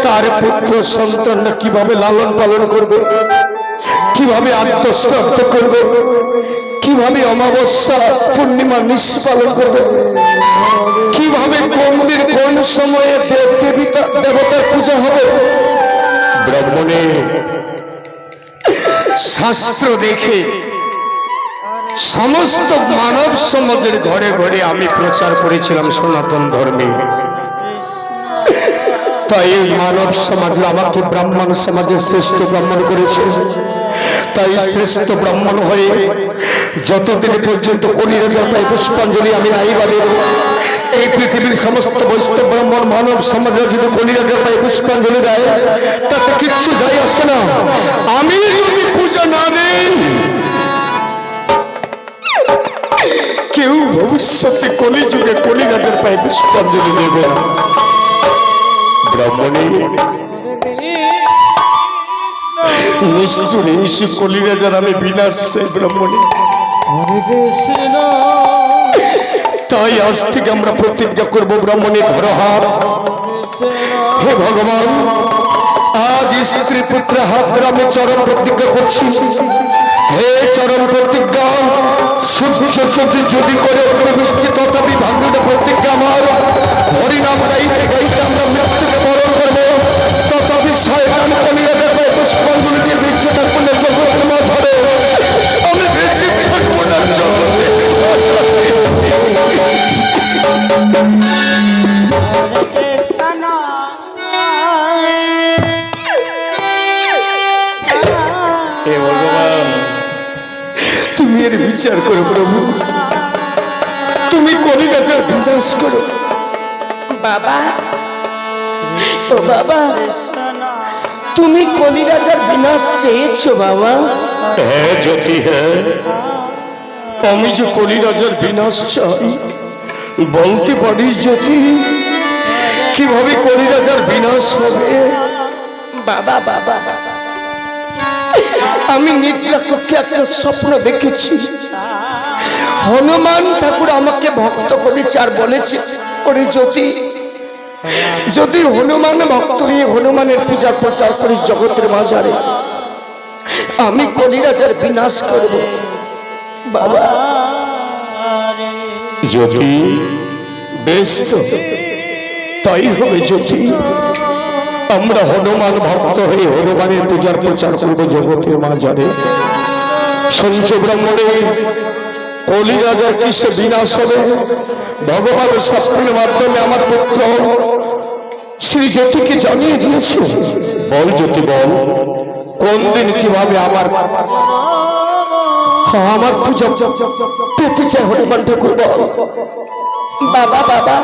তার পুত্র সন্তানরা কিভাবে লালন পালন করবে, কিভাবে আত্মস্তব্ধ করবে, কিভাবে অমাবস্যা পূর্ণিমা নিশি পালন করবে, কিভাবে কোন দিন কোন সময়ে দেব দেবতার পূজা হবে। ব্রাহ্মণের শাস্ত্র দেখে সমস্ত মানব সমাজের ঘরে ঘরে আমি প্রচার করেছিলাম সনাতন ধর্মে। তাই মানব সমাজ আমাকে ব্রাহ্মণ সমাজের শ্রেষ্ঠ ব্রাহ্মণ করেছে। তাই শ্রেষ্ঠ ব্রাহ্মণ হয়ে যতদিন পর্যন্ত কলিরাজার পায়ে পুষ্পাঞ্জলি আমি নাই বাড়ি, এই পৃথিবীর সমস্ত বৈষ্ণব ব্রাহ্মণ মানব সমাজের যদি কলিরাজার পায়ে পুষ্পাঞ্জলি দেয় তাতে কিচ্ছু যায় আসে না। আমি যদি পূজা না নেই, কেউ ভবিষ্যতে কলিযুগে কলিরাজার পায়ে পুষ্পাঞ্জলি দেবে না। ব্রাহ্মণী নিষ্ঠুর হিংসু কলিরাজার আমি বিনাশ চাই ব্রাহ্মণী। তাই আজ থেকে আমরা প্রতিজ্ঞা করবো ব্রাহ্মণী ধরহার, হে ভগবান আজ স্ত্রী পুত্র হাত ধরে আমি চরম প্রতিজ্ঞা করছি। হে চরম প্রতিজ্ঞা, সূর্য যদি করে বৃষ্টি তথাপি ভাঙ্গিটা প্রতিজ্ঞা আমার, হরিনাম গাইতে গাইতে আমরা মৃত্যুকে বরণ করবো, তথাপি শয়তান কলিরাজার পায়ে পুষ্পাঞ্জলি দিয়ে বেঁচে থাকবো না জগতের মাঝে, আমি বেঁচে থাকবো না জগতে। তুমি এর বিচার করো প্রভু, তুমি কলিরাজার বিনাশ করো। বাবা, ও বাবা, তুমি কলিরাজার বিনাশ চেয়েছো বাবা? হ্যাঁ জ্যোতি, হ্যাঁ আমি যে কলিরাজার বিনাশ চাই। বলতে পারিস জ্যোতি কিভাবে কলিরাজার বিনাশ হবে? বাবা বাবা, আমি নিদ্রা কক্ষে একটা স্বপ্ন দেখেছি। হনুমান ঠাকুর আমাকে ভক্ত করেছে আর বলেছে, ওরে জ্যোতি, যদি হনুমান ভক্ত হয়ে হনুমানের পূজা প্রচার করিস জগতের মাঝারে, আমি কলিরাজার বিনাশ করব। বাবা জ্যোতি বেশ তো তাই হবে জ্যোতি, আমরা হনুমান ভক্ত হয়ে হনুমানের পূজার প্রচার করবো জগতের মাঝারে। সঞ্চ ব্রাহ্মণে কলিরাজার কিসে বিনাশ হবে? ভগবান স্বপ্নের মাধ্যমে আমার পুত্র শ্রী জ্যোতিকে জানিয়ে দিয়েছে। বল জ্যোতি বল, কোন দিন কিভাবে আমার পূজা পেতে চায় হনুমান ঠাকুর? বাবা বাবা,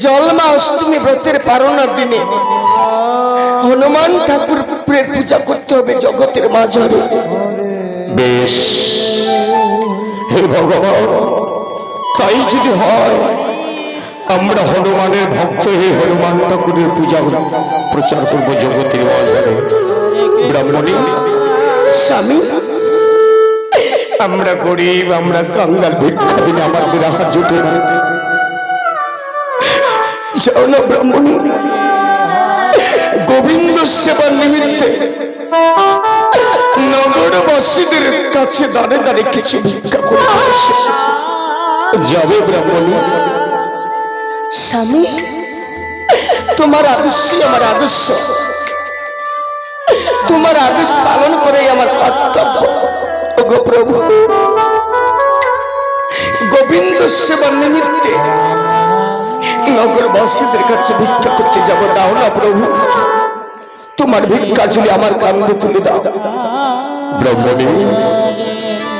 জন্মা অষ্টমী ব্রতের পারণার দিনে হনুমান ঠাকুরের পূজা করতে হবে জগতের মাঝারে। বেশ, হে ভগবান, তাই যদি হয় আমরা হনুমানের ভক্ত হয়ে হনুমান ঠাকুরের পূজা প্রচার করবো জগতের মাঝারে। ব্রাহ্মণী স্বামী, আমরা গরিব, আমরা কাঙ্গাল, ভিক্ষা দিলে আমাদের হাত জুটে না। যাও না ব্রাহ্মণী, গোবিন্দ সেবার নিমিত্তে নগরবাসীদের কাছে দাঁড়ে দাঁড়ে কিছু ভিক্ষা করে যাবে ব্রাহ্মণী। স্বামী, তোমার আদর্শই আমার আদর্শ, তোমার আদেশ পালন করেই আমার কর্তব্য। ওগো প্রভু, গোবিন্দ সেবার নিমিত্তে নগরবাসীদের কাছে ভিক্ষা করতে যাব, দাও না প্রভু, তোমার ভিক্ষা ঝুলি আমার কান্দে তুলে দাও। ব্রাহ্মণী,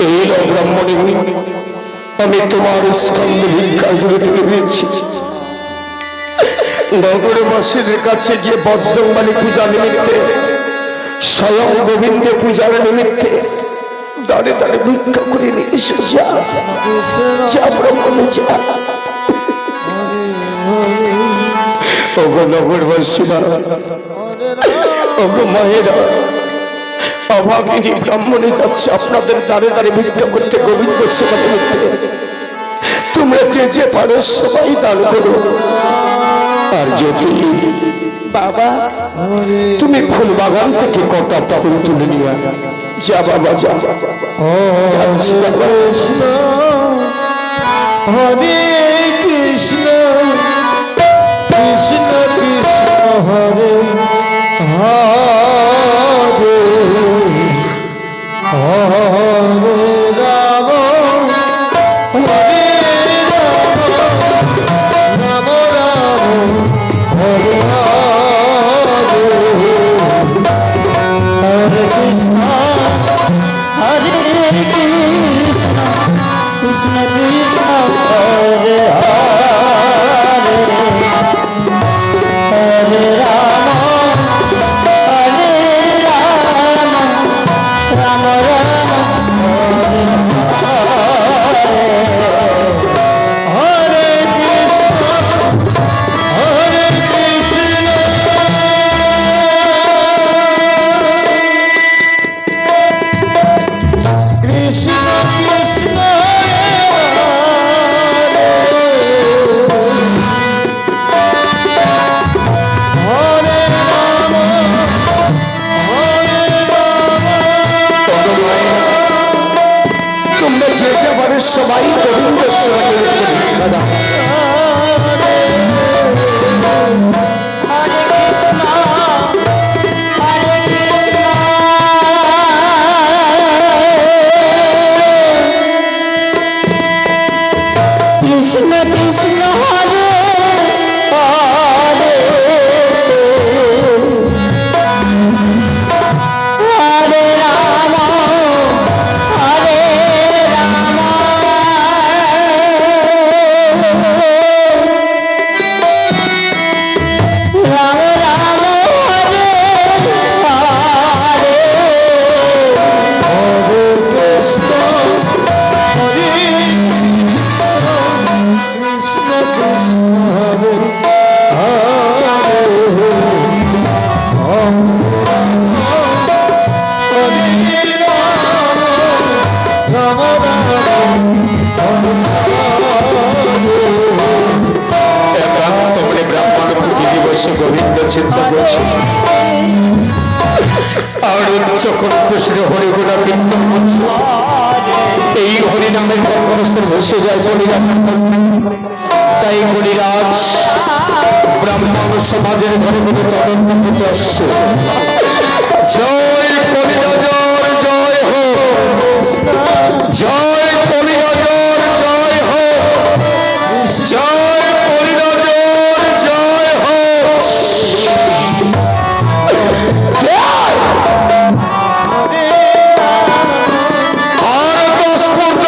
এই ব্রাহ্মণী, আমি তোমার স্কন্ধে ভিক্ষা ঝুলি তুলে দিয়েছি। নগরবাসীদের কাছে যে বজরংবলী পূজা নিমিত্তে, স্বয়ং গোবিন্দ পূজার নিমিত্তে দাঁড়ে দাঁড়ে ভিক্ষা করে নিয়ে এসো। যা ব্রাহ্মণী যা। ওগো নগরবাসীরা, ওগো মায়েরা, অভাগিনী ব্রাহ্মণী যাচ্ছে আপনাদের দাঁড়ে দাঁড়ে ভিক্ষা করতে গোবিন্দ সেবা নিমিত্তে। তোমরা যে যে পারো সবাই দান করো। আর যদি বাবা তুমি ফুল বাগান থেকে কটা ফুল তুলে নিয়ে আনো। যা বাবা যা। যাচ্ছি বাবা। হরে কৃষ্ণ কৃষ্ণ কৃষ্ণ হরে হরে হরে রাম হরে রাম রাম হরে হরে হরে কৃষ্ণ হরে কৃষ্ণ কৃষ্ণ কৃষ্ণ হরে হরে হরে রাম হরে রাম রাম রাম হরে হরে কৃষ্ণ হরে কৃষ্ণ কৃষ্ণ কৃষ্ণ হরে রাম হরে রাম তোমরা যে যাবারে সবাই গোবিন্দের সেবা করে দাদা হরে কৃষ্ণ হরে কৃষ্ণ কৃষ্ণ কৃষ্ণ হরে হরে হরে রাম হরে রাম রাম রাম হরে হরে হরে কৃষ্ণ হরে কৃষ্ণ কৃষ্ণ হরে রাম একান্ত মনে ব্রাহ্মণ প্রতি দিবসে গোবিন্দ চিন্তা করছে আর উচ্চ কণ্ঠস্বরে হরিগুণা কীর্তন করছে। এই হরিনামের কণ্ঠস্বর ভেসে যায় হরিনামের কণ্ঠে। তাই হরিরাজ ব্রাহ্মণ সমাজের ঘরে ঘরে তদন্ত করতে আসছে। জয় কলিরাজর জয় হোক, জয় কলিরাজর জয় হোক, জয় কলিরাজর জয় হোক। আর দশপূর্ণ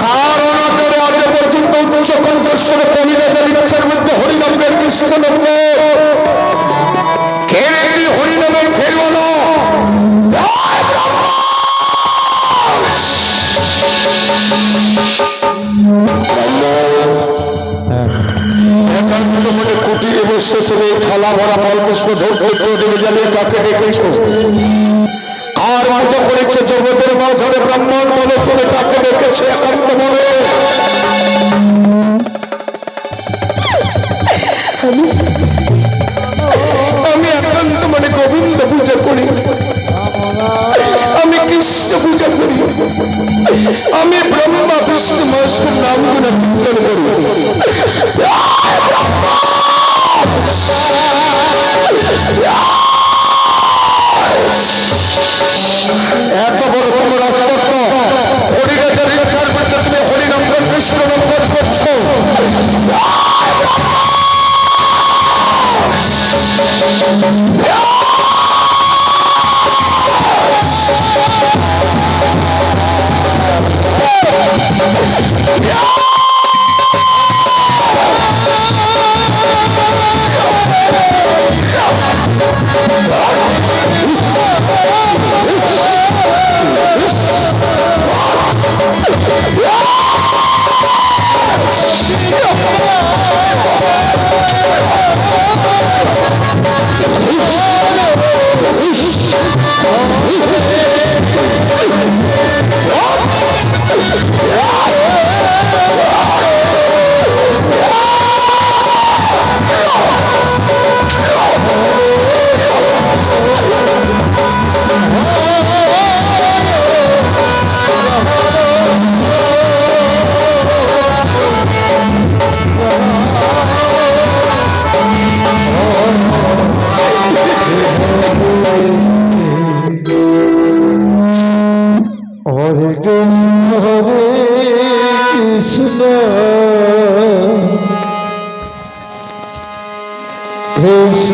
কার অনাচারে আজ পর্যন্ত উচ্চ কণ্ঠস্বরে কলিরাজের ইচ্ছার মধ্যে হরিনামের কৃষ্ণ নাম কে কি হরিনামের ফেরব না। একান্ত মনে কুটিরে বসে তুমি থালা ভরা ফল পুষ্প ঢোক জ্বালিয়ে কাকে ডেকেছ? আর পূজা করেছে জগতের মাঝারে ব্রাহ্মণ বলে তুমি কাকে ডেকেছে? একান্ত মনে আমি একান্ত মনে গোবিন্দ পূজা করি, আমি কৃষ্ণ পূজা করি, আমি ব্রহ্মা বিষ্ণু মহেশ্বর নাম গুণ কীর্তন করি। এত বড় বড় রাজপত্র হরিনাথের ইচ্ছার মধ্যে তুমি হরিনাম কৃষ্ণ নাম করছো।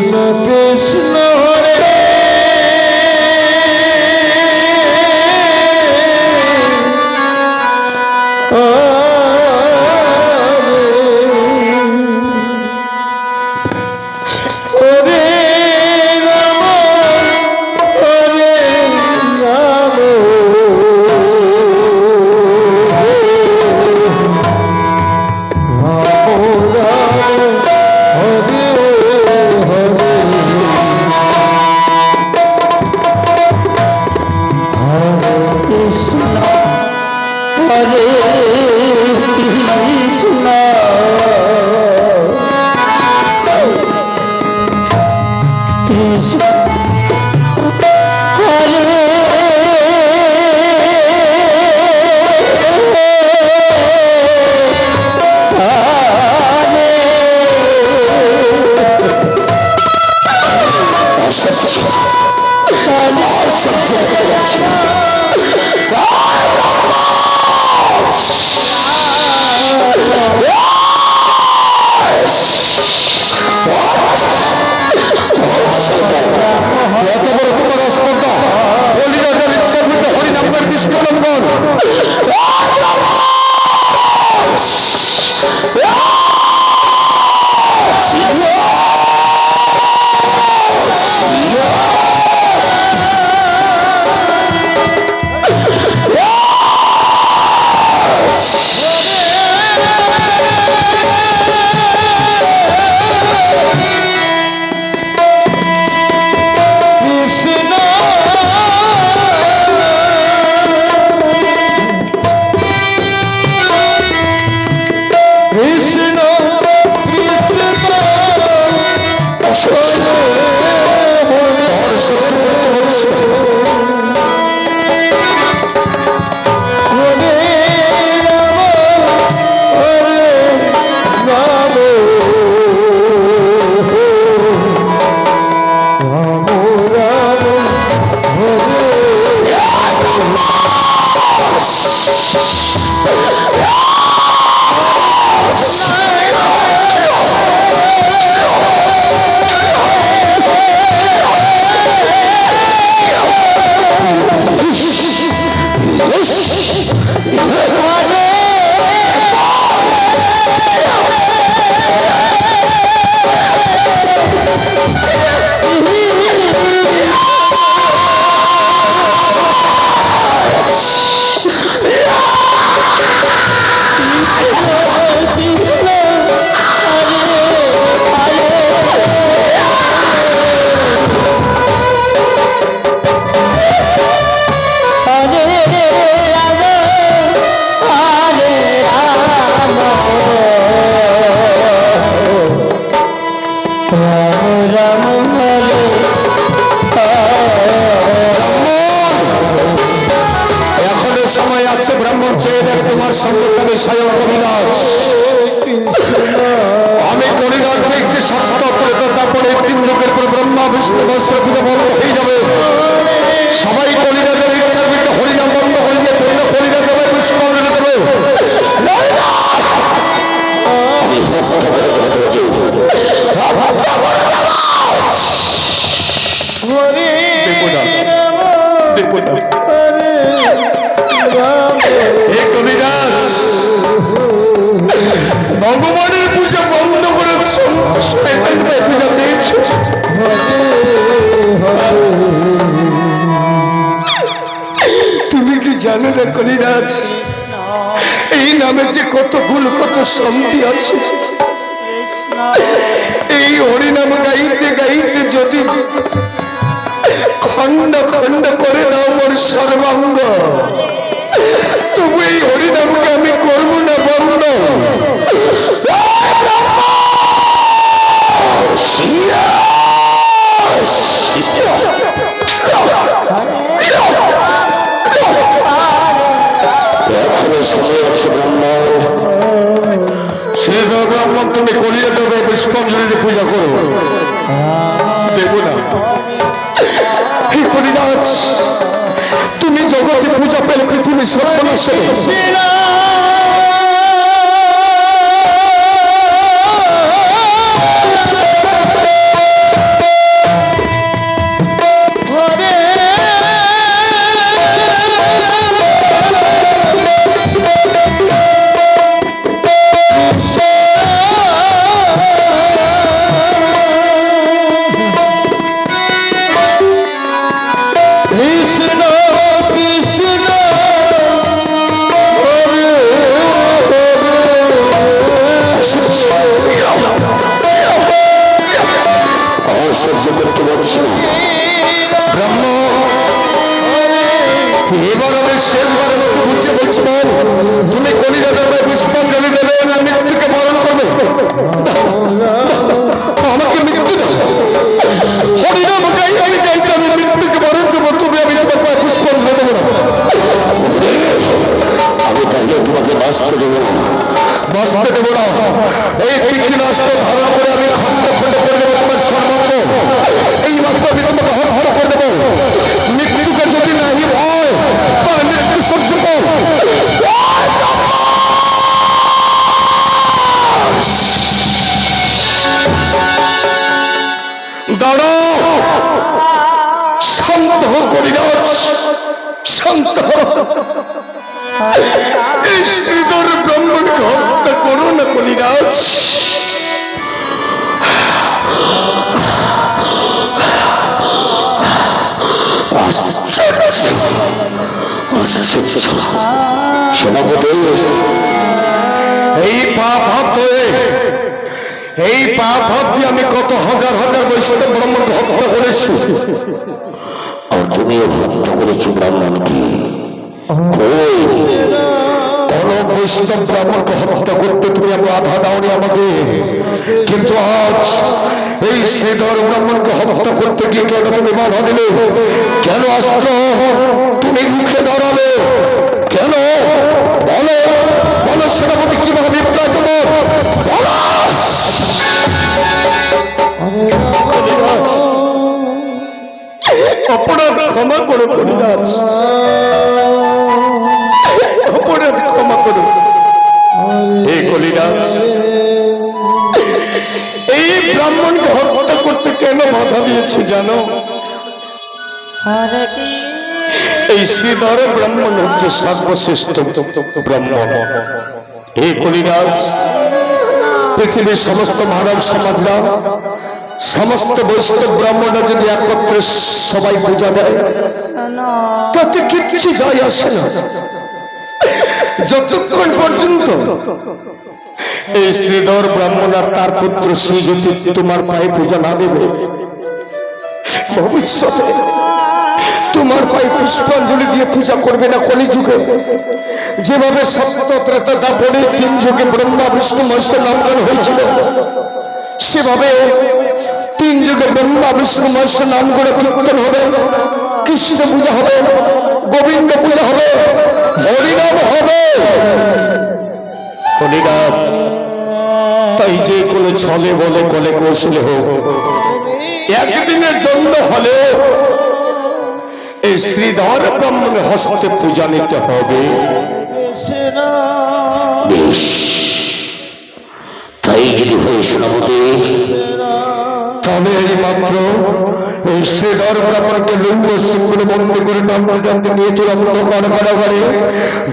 কৃষ্ণ হরে হরে রাম হরে রাম এত বড় তোমার অস্পর্ধা হরিরাজার ইচ্ছা হইতে হরিনামের বিষ্ণুলঙ্ঘন সময় আছে ব্রাহ্মণ চেয়ে দেখ তোমার সন্তানের স্বয়ং কবিরাজ আমি কবিরাজ দেখছি সত্য তারপরে তিন যুগের পর ব্রহ্মা বিষ্ণু সহস্র পূজা বন্ধ হয়ে যাবে সবাই কবিরাজের ইচ্ছার বিরুদ্ধে হরিনাম বন্ধ করে দিয়ে পূর্ণ কবিরাজ দেবে বিষ্ণু দেবে ভগবানের পূজা বন্ধ করে পূজা পেয়েছে তুমি কি জানো না কলিরাজ এই নামে যে কত গুণ কত শান্তি আছে এই হরিনাম গাইতে গাইতে যদি খন্ড খন্ড করে দাও মোর সর্বাঙ্গ তবু এই হরিনামকে আমি করব না বন্ধ ব্রাহ্মণ তুমি কলিয়া দেবে পুষ্পাঞ্জলি পূজা করো দেখো না হে কলিরাজ তুমি জগতে পূজা পেলে পৃথিবী শাসন আসে সহ্য করতে পারছি না। ব্রহ্ম, এবার আমি শেষবারের মতো বুঝে বলছিলাম, তুমি কলিরাজের পুষ্পাঞ্জলি দেবে না মৃত্যুকে বরণ করবে? আমাকে মৃত্যু দাও, হরিনাম গাই আমি গাইতে, আমি মৃত্যুকে বরণ করবো, তুমি আমি তোমার পায়ে পুষ্পাঞ্জলি দেবো না। আমি তাহলে তোমাকে বাঁচতে দেবো না, বাঁচতে দেবো না। এই তীক্ষ্ণ অস্ত্র ধারণ করে আমি খন্ড খন্ড করে দেবো তোমার সর্বাঙ্গ। এই মাত্র আমি তোমাকে হত্যা করে দেবো। মৃত্যুকে যদি নাহি হয় তাহলে মৃত্যু সহ্য কর। দাঁড়াও, শান্ত করিরাজ, শান্ত। এই শ্রীধর ব্রাহ্মণকে হত্যা করো না কলিরাজ। সেনাপতি, এই পাপ হাত হয়ে, এই পাপ হাত দিয়ে আমি কত হাজার হাজার বৈষ্ণব ব্রাহ্মণকে হত্যা করেছি, আর তুমি হত্যা করেছো ব্রাহ্মণকে। কোন বৈষ্ণব ব্রাহ্মণকে হত্যা করতে তুমি বাধা দাওনি আমাকে, কিন্তু আজ এই শ্রীধর ব্রাহ্মণকে হত্যা করতে গিয়ে কেন তুমি বাধা দিলে? কেন আসছো? তুমি মুখে দাঁড়ালে কেন? বলো বলো, সেনাপতি কিভাবে বিপ্লব দেবো? অপরাধ ক্ষমা করো কলিরাজ, অপরাধ ক্ষমা করো। এই কলিরাজ, এই ব্রাহ্মণকে হত্যা করতে কেন বাধা দিয়েছে জানো? এই শ্রীধর ব্রাহ্মণ হচ্ছে সর্বশ্রেষ্ঠ ব্রাহ্মণ। এই কলিরাজ, পৃথিবীর সমস্ত মানব সমাজরা, সমস্ত বৈষ্ণব ব্রাহ্মণরা যদি একত্রে সবাই পূজা দেয় তাতে কিছু যায় আসে না, যতক্ষণ পর্যন্ত এই শ্রীধর ব্রাহ্মণ আর তার পুত্র শ্রীজ্যোতি তোমার পায়ে পূজা না দেবে, ভবিষ্যতে তোমার পায়ে পুষ্পাঞ্জলি দিয়ে পূজা করবে না। কলিযুগে যেভাবে সত্য ত্রেতা দাপরে 3 যুগে ব্রহ্মা বিষ্ণু মহেশ নামগান হয়েছিল, সেভাবে 3 যুগে ব্রহ্মা বিষ্ণু মহেশ নাম করে কীর্তন হবে, কৃষ্ণ পূজা হবে, গোবিন্দ পূজা হবে, হরিনাম হবে। কলিরাজ, তাই যে কোনো ছলে বলে কলে কৌশলে হোক, একদিনের জন্য হলে এই শ্রীধর ব্রাহ্মণের হস্তে পূজা নিতে হবে। বেশ, তাই যদি হয় সেনাপতি, তবে এই মাত্র এই শ্রীধর ব্রাহ্মণকে লিঙ্গ সিংগুলো বন্দী করে টানতে টানতে নিয়ে চলাম কারাগারে।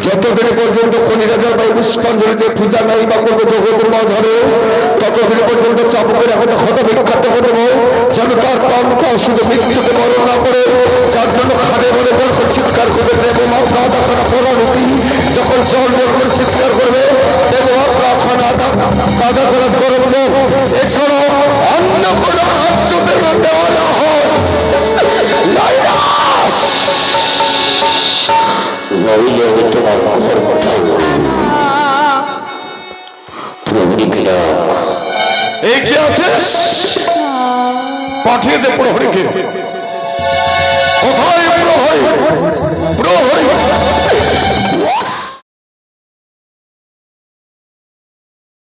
যতদিন পর্যন্ত কলিরাজার বা পুষ্পাঞ্জলিতে পূজা নাই বা করবো জগতের মাঝারে, ততদিন পর্যন্ত চাপকের এখন ক্ষত বিখ্যাত করে দেবো, যেন তার প্রাণটা শুধু মৃত্যুকে বরণ না করে, যার জন্য খাদে বলে যখন চিৎকার করবে দেবো মাত্রা আধা খানা পরারুটি, যখন জল জল করে চিৎকার করবে দেবো মাত্রা খানা আধা খানা করবো। এছাড়াও অন্য কোনো রাজ্যদের দেওয়া না হয়, নইলে আমি তোমার এই কি আছে পাঠিয়ে দে প্রহরীকে। কোথায়